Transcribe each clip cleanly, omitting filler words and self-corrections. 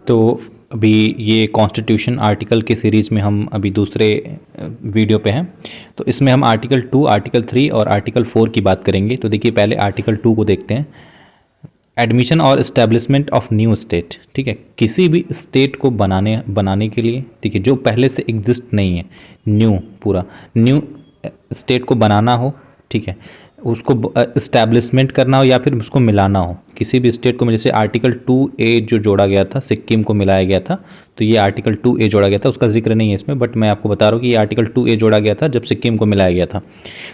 तो अभी ये कॉन्स्टिट्यूशन आर्टिकल के सीरीज़ में हम अभी दूसरे वीडियो पे हैं। तो इसमें हम आर्टिकल 2, आर्टिकल 3 और आर्टिकल 4 की बात करेंगे। तो देखिए पहले आर्टिकल 2 को देखते हैं। एडमिशन और इस्टेब्लिशमेंट ऑफ न्यू स्टेट। ठीक है, किसी भी स्टेट को बनाने के लिए, ठीक है, जो पहले से एग्जिस्ट नहीं है, पूरा न्यू स्टेट को बनाना हो, ठीक है, उसको इस्टेब्लिशमेंट करना हो या फिर उसको मिलाना हो किसी भी स्टेट को। जैसे आर्टिकल 2A जो जोड़ा गया था, सिक्किम को मिलाया गया था, तो ये आर्टिकल 2A जोड़ा गया था, उसका जिक्र नहीं है इसमें, बट मैं आपको बता रहा हूँ कि ये आर्टिकल 2A जोड़ा गया था जब सिक्किम को मिलाया गया था।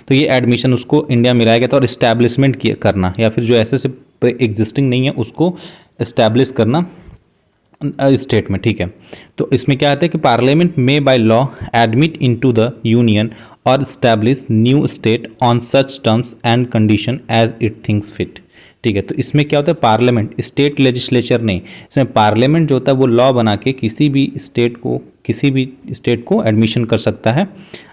तो ये एडमिशन उसको इंडिया मिलाया गया था, और इस्टेब्लिशमेंट करना या फिर जो ऐसे एग्जिस्टिंग नहीं है उसको इस्टेब्लिश करना स्टेट में। ठीक है, तो इसमें क्या आता है कि पार्लियामेंट में by law admit into the union और establish new state on such terms and condition as it thinks fit. ठीक है, तो इसमें क्या होता है, पार्लियामेंट, स्टेट लेजिस्लेचर नहीं, इसमें पार्लियामेंट जो होता है वो लॉ बना के किसी भी स्टेट को एडमिशन कर सकता है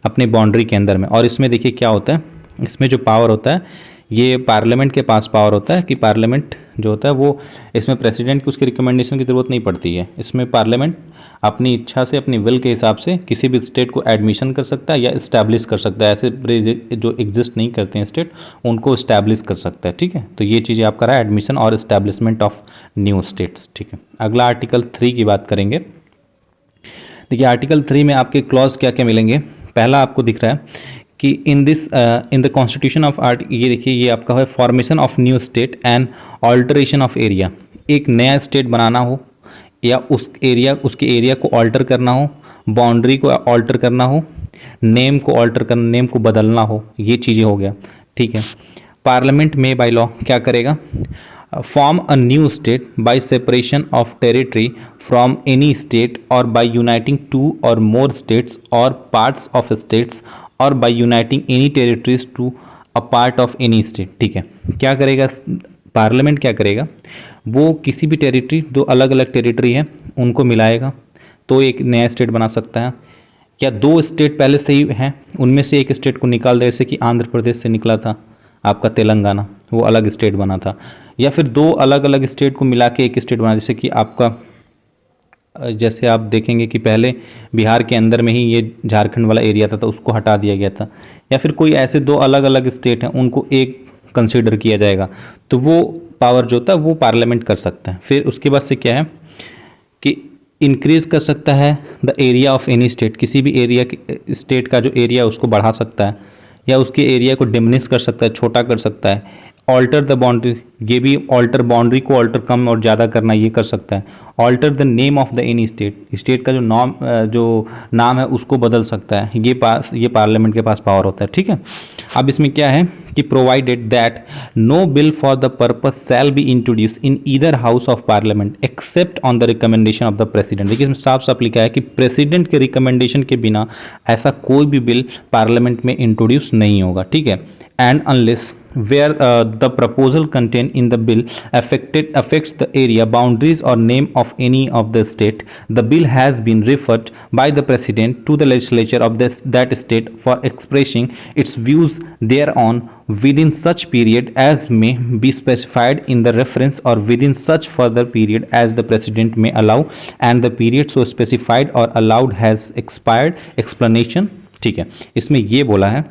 अपने बाउंड्री के अंदर में। और इसमें देखिए क्या होता है, इसमें जो पावर होता है ये पार्लियामेंट के पास पावर होता है कि पार्लियामेंट जो होता है वो, इसमें प्रेसिडेंट की उसकी रिकमेंडेशन की ज़रूरत नहीं पड़ती है। इसमें पार्लियामेंट अपनी इच्छा से, अपनी विल के हिसाब से किसी भी स्टेट को एडमिशन कर सकता है या इस्टेब्लिश कर सकता है। ऐसे जो एग्जिस्ट नहीं करते हैं स्टेट, उनको इस्टेब्लिश कर सकता है। ठीक है, तो ये चीज़ें आपका रहा एडमिशन और इस्टेब्लिशमेंट ऑफ न्यू स्टेट्स। ठीक है, अगला आर्टिकल 3 की बात करेंगे। देखिए आर्टिकल 3 में आपके क्लॉज क्या क्या मिलेंगे। पहला आपको दिख रहा है कि in the constitution of art, ये देखिए ये आपका है formation of new state and alteration of area. एक नया स्टेट बनाना हो या उसके एरिया को ऑल्टर करना हो, बाउंड्री को ऑल्टर करना हो, नेम को ऑल्टर करना, नेम को बदलना हो, ये चीज़ें हो गया। ठीक है, पार्लियामेंट में बाय लॉ क्या करेगा, form a new state by separation of territory from any state और बाय यूनाइटिंग 2 और मोर स्टेट्स और पार्ट्स ऑफ स्टेट्स और by uniting any territories to a part of any state. ठीक है, क्या करेगा पार्लियामेंट, क्या करेगा वो किसी भी टेरिटरी, दो अलग अलग टेरिटरी है उनको मिलाएगा तो एक नया स्टेट बना सकता है, या दो स्टेट पहले से ही हैं उनमें से एक स्टेट को निकाल दे, जैसे कि आंध्र प्रदेश से निकला था आपका तेलंगाना, वो अलग स्टेट बना था, या फिर दो अलग अलग स्टेट को मिला के एक स्टेट बना, जैसे कि आपका, जैसे आप देखेंगे कि पहले बिहार के अंदर में ही ये झारखंड वाला एरिया था तो उसको हटा दिया गया था, या फिर कोई ऐसे दो अलग अलग स्टेट हैं उनको एक कंसीडर किया जाएगा, तो वो पावर जो होता है वो पार्लियामेंट कर सकता है। फिर उसके बाद से क्या है कि इंक्रीज कर सकता है the area of any state, किसी भी एरिया स्टेट का जो एरिया उसको बढ़ा सकता है या उसके एरिया को डिमिनिश कर सकता है, छोटा कर सकता है। ऑल्टर द बाउंड्री, ये भी ऑल्टर, बाउंड्री को ऑल्टर, कम और ज़्यादा करना ये कर सकता है। Alter the name of the any state, state का जो नाम है उसको बदल सकता है। ये पार्लियामेंट के पास पावर होता है। ठीक है, अब इसमें क्या है कि provided that no bill for the purpose shall be introduce in either house of parliament except on the recommendation of the president. देखिए इसमें साफ साफ लिखा है कि प्रेसिडेंट के रिकमेंडेशन के बिना ऐसा कोई भी बिल पार्लियामेंट में इंट्रोड्यूस नहीं होगा। ठीक है, and unless where the proposal contained in the bill affects the area boundaries or name of any of the state, the bill has been referred by the president to the legislature of that state for expressing its views thereon within such period as may be specified in the reference or within such further period as the president may allow and the period so specified or allowed has expired explanation। ठीक है, इसमें ये बोला है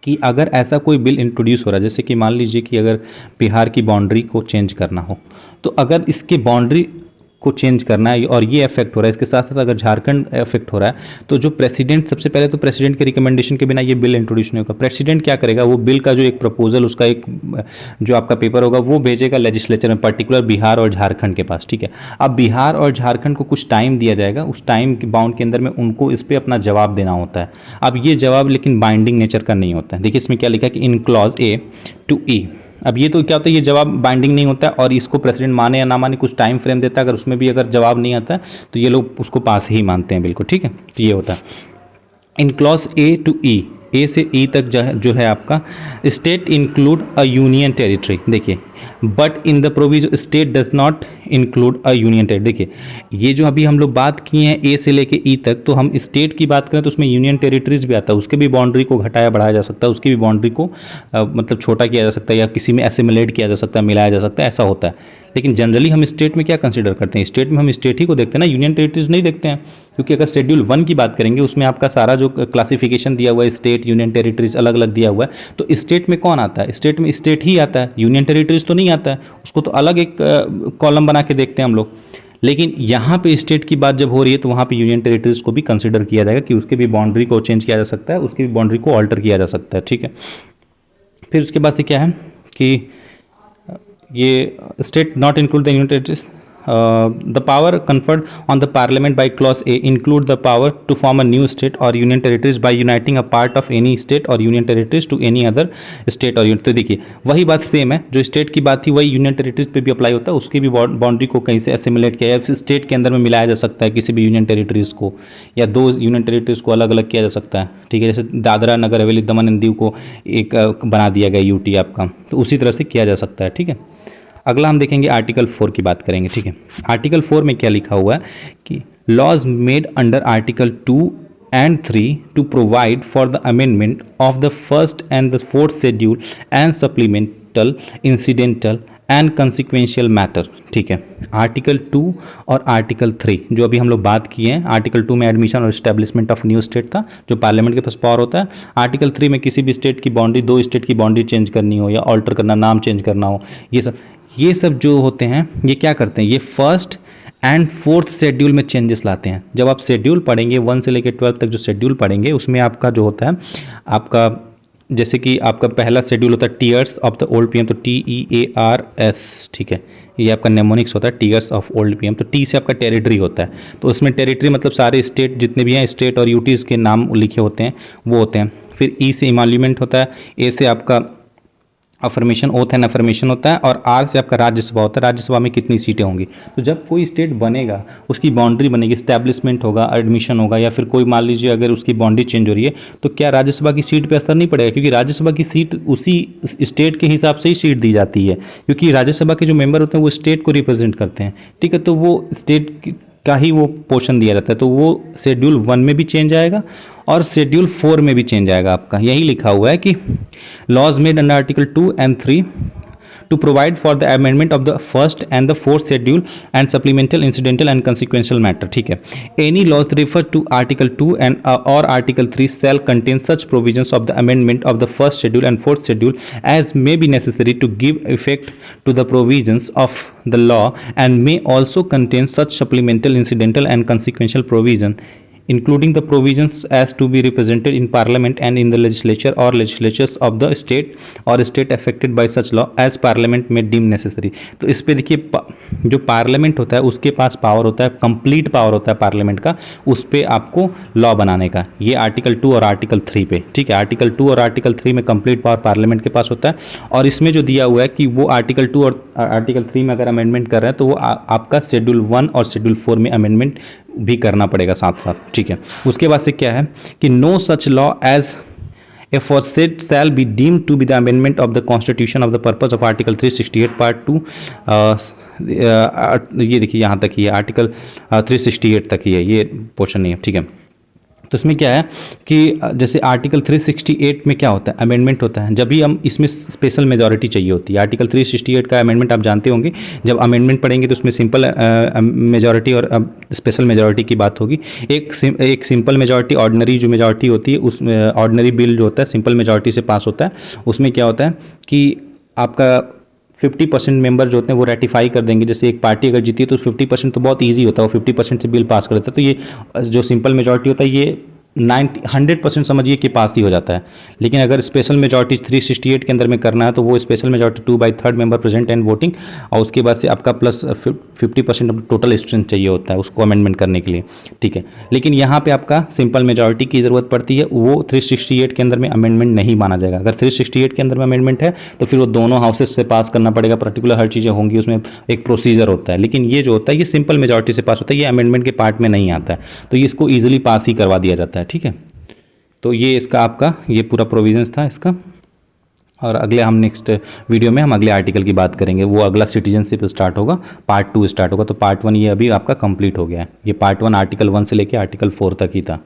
कि अगर ऐसा कोई बिल इंट्रोड्यूस हो रहा है, जैसे कि मान लीजिए कि अगर बिहार की बाउंड्री को चेंज करना हो, तो अगर इसके बाउंड्री को चेंज करना है और ये इफेक्ट हो रहा है, इसके साथ साथ अगर झारखंड इफेक्ट हो रहा है, तो जो प्रेसिडेंट, सबसे पहले तो प्रेसिडेंट के रिकमेंडेशन के बिना ये बिल इंट्रोड्यूस नहीं होगा। प्रेसिडेंट क्या करेगा, वो बिल का जो एक प्रपोजल, उसका एक जो आपका पेपर होगा वो भेजेगा लेजिस्लेचर में, पर्टिकुलर बिहार और झारखंड के पास। ठीक है, अब बिहार और झारखंड को कुछ टाइम दिया जाएगा, उस टाइम के बाउंड के अंदर में उनको इस पर अपना जवाब देना होता है। अब ये जवाब लेकिन बाइंडिंग नेचर का नहीं होता है। देखिए इसमें क्या लिखा है कि इन क्लॉज A to E, अब ये तो क्या होता है, ये जवाब बाइंडिंग नहीं होता है और इसको प्रेसिडेंट माने या ना माने कुछ टाइम फ्रेम देता है, अगर उसमें भी अगर जवाब नहीं आता है तो ये लोग उसको पास ही मानते हैं बिल्कुल। ठीक है, तो ये होता है in clause A to E से E तक जो है आपका state include a union territory. देखिए but in the provision state does not include a union territory. देखिए ये जो अभी हम लोग बात किए हैं ए से लेके ई तक, तो हम स्टेट की बात करें तो उसमें यूनियन टेरिटरीज भी आता है, उसके भी बाउंड्री को घटाया बढ़ाया जा सकता है, उसकी भी बाउंड्री को मतलब छोटा किया जा सकता है या किसी में एसिमुलेट किया जा सकता है, मिलाया जा सकता है, ऐसा होता है। लेकिन जनरली हम स्टेट में क्या कंसीडर करते हैं, स्टेट में हम स्टेट ही को देखते हैं ना, यूनियन टेरिटरीज नहीं देखते हैं। क्योंकि अगर शेड्यूल 1 की बात करेंगे उसमें आपका सारा जो क्लासिफिकेशन दिया हुआ है स्टेट यूनियन टेरिटरीज अलग अलग दिया हुआ है, तो स्टेट में कौन आता है, स्टेट में स्टेट ही आता है, यूनियन टेरिटरीज तो नहीं आता है, उसको तो अलग एक कॉलम बना के देखते हैं हम लोग। लेकिन यहाँ पे स्टेट की बात जब हो रही है तो वहाँ पे यूनियन टेरिटरीज को भी कंसिडर किया जाएगा कि उसके भी बाउंड्री को चेंज किया जा सकता है, उसकी भी बाउंड्री को ऑल्टर किया जा सकता है, ठीक है। फिर उसके बाद से क्या है कि ये state not include the union territories, the power conferred on the parliament by clause A include the power to form a new state or union territories by uniting a part of any state or union territories to any other state or union। तो देखिए वही बात same है, जो state की बात थी वही यूनियन टेरिटरीज पे भी अप्लाई होता है, उसकी भी बाउंड्री को कहीं से एसिमुलेट किया या स्टेट के अंदर में मिलाया जा सकता है किसी भी यूनियन टेरिटरीज को, या दो यूनियन टेरिटरीज को अलग अलग किया जा सकता है, ठीक है। जैसे दादरा नगर हवेली दमन एंड दीव को एक बना दिया गया यूटी आपका, तो उसी तरह से किया जा सकता है, ठीक है। अगला हम देखेंगे आर्टिकल 4 की बात करेंगे, ठीक है। आर्टिकल 4 में क्या लिखा हुआ है कि laws made under article 2 and 3 to provide for the amendment of the first and the fourth schedule and supplemental, incidental and कंसिक्वेंशियल matter, ठीक है। आर्टिकल 2 और आर्टिकल 3 जो अभी हम लोग बात किए हैं, आर्टिकल 2 में एडमिशन और इस्टेब्लिशमेंट ऑफ न्यू स्टेट था जो पार्लियामेंट के पास पावर होता है। आर्टिकल 3 में किसी भी स्टेट की बाउंड्री, दो स्टेट की बाउंड्री चेंज करनी हो या ऑल्टर करना, नाम चेंज करना हो, ये सब जो होते हैं ये क्या करते हैं, ये फर्स्ट एंड फोर्थ शेड्यूल में चेंजेस लाते हैं। जब आप शेड्यूल पढ़ेंगे 1 से लेकर 12 तक जो शेड्यूल पढ़ेंगे उसमें आपका जो होता है, आपका जैसे कि आपका पहला शेड्यूल होता है tears of the old PM, तो TEARS, ठीक है, ये आपका नेमोनिक्स होता है टीयर्स ऑफ ओल्ड पीएम। तो टी से आपका टेरिटरी होता है, तो उसमें टेरिटरी मतलब सारे स्टेट जितने भी हैं, स्टेट और यूटीज़ के नाम लिखे होते हैं वो होते हैं। फिर ई से इमाल्यूमेंट होता है, ए से आपका अफर्मेशन ओथ एंड अफर्मेशन होता है, और आर से आपका राज्यसभा होता है, राज्यसभा में कितनी सीटें होंगी। तो जब कोई स्टेट बनेगा उसकी बाउंड्री बनेगी, स्टैब्लिशमेंट होगा, एडमिशन होगा, या फिर कोई मान लीजिए अगर उसकी बाउंड्री चेंज हो रही है तो क्या राज्यसभा की सीट पे असर नहीं पड़ेगा, क्योंकि राज्यसभा की सीट उसी स्टेट के हिसाब से ही सीट दी जाती है, क्योंकि राज्यसभा के जो मेंबर होते हैं वो स्टेट को रिप्रेजेंट करते हैं, ठीक है। तो वो स्टेट का ही वो पोर्शन दिया जाता है, तो वो शेड्यूल 1 में भी चेंज आएगा और शेड्यूल 4 में भी चेंज आएगा आपका। यही लिखा हुआ है कि laws made under article 2 and 3 to provide for the amendment of the first and the fourth schedule and supplemental, incidental and consequential matter, ठीक है। Any laws referred to article 2 and or article 3 shall contain such provisions of the amendment of the first schedule and fourth schedule as may be necessary to give effect to the provisions of the law and may also contain such supplemental, incidental and consequential provision including the provisions as to be represented in parliament and in the legislature or legislatures of the state or state affected by such law as parliament may deem necessary। तो इस पे देखिए जो parliament होता है उसके पास power होता है, कंप्लीट पावर होता है पार्लियामेंट का, उस पे आपको लॉ बनाने का, ये आर्टिकल 2 और आर्टिकल 3 पे, ठीक है। आर्टिकल 2 और आर्टिकल 3 में कंप्लीट पावर पार्लियामेंट के पास होता है, और इसमें जो दिया हुआ है कि वो आर्टिकल 2 और आर्टिकल 3 में अगर अमेंडमेंट कर रहे हैं तो वो आपका शेड्यूल 1 और शेड्यूल 4 में अमेंडमेंट भी करना पड़ेगा साथ साथ, ठीक है। उसके बाद से क्या है कि no such law as aforesaid shall be deemed to be the amendment of the constitution of the purpose of article 368 part 2 ये देखिए यहाँ तक ही है, आर्टिकल 368 तक ही है, ये पोर्शन नहीं है, ठीक है। तो इसमें क्या है कि जैसे आर्टिकल 368 में क्या होता है, अमेंडमेंट होता है, जब भी हम इसमें स्पेशल मेजॉरिटी चाहिए होती है। आर्टिकल 368 का अमेंडमेंट आप जानते होंगे, जब अमेंडमेंट पढ़ेंगे तो उसमें सिंपल मेजॉरिटी और स्पेशल मेजॉरिटी की बात होगी। एक सिंपल मेजॉरिटी, ऑर्डिनरी जो मेजॉरिटी होती है, उस ऑर्डिनरी बिल जो होता है सिंपल मेजॉरिटी से पास होता है, उसमें क्या होता है कि आपका 50% मेंबर जो होते हैं वो रेटिफाई कर देंगे। जैसे एक पार्टी अगर जीती है तो 50% तो बहुत इजी होता है, वो 50% से बिल पास कर देता है। तो ये जो सिंपल मेजॉरिटी होता है ये 100% समझिए कि पास ही हो जाता है। लेकिन अगर स्पेशल मेजॉरिटी 368 के अंदर में करना है तो वो special majority 2/3 member present and voting, और उसके बाद से आपका प्लस 50% टोटल स्ट्रेंथ चाहिए होता है उसको अमेंडमेंट करने के लिए, ठीक है। लेकिन यहाँ पे आपका सिंपल मेजॉरिटी की ज़रूरत पड़ती है, वो 368 के अंदर में अमेंडमेंट नहीं माना जाएगा। अगर 368 के अंदर में अमेंडमेंट है तो फिर वो दोनों हाउसेस से पास करना पड़ेगा, पर्टिकुलर हर चीज़ें होंगी, उसमें एक प्रोसीजर होता है। लेकिन ये जो होता है ये सिंपल मेजॉरिटी से पास होता है, ये अमेंडमेंट के पार्ट में नहीं आता है, तो ये इसको ईजिली पास ही करवा दिया जाता है, ठीक है। तो ये इसका आपका ये पूरा प्रोविजंस था इसका। और अगले हम नेक्स्ट वीडियो में हम अगले आर्टिकल की बात करेंगे, वो अगला सिटीजनशिप स्टार्ट होगा, पार्ट 2 स्टार्ट होगा। तो पार्ट 1 ये अभी आपका कंप्लीट हो गया है। ये पार्ट 1 आर्टिकल 1 से लेके आर्टिकल 4 तक ही था।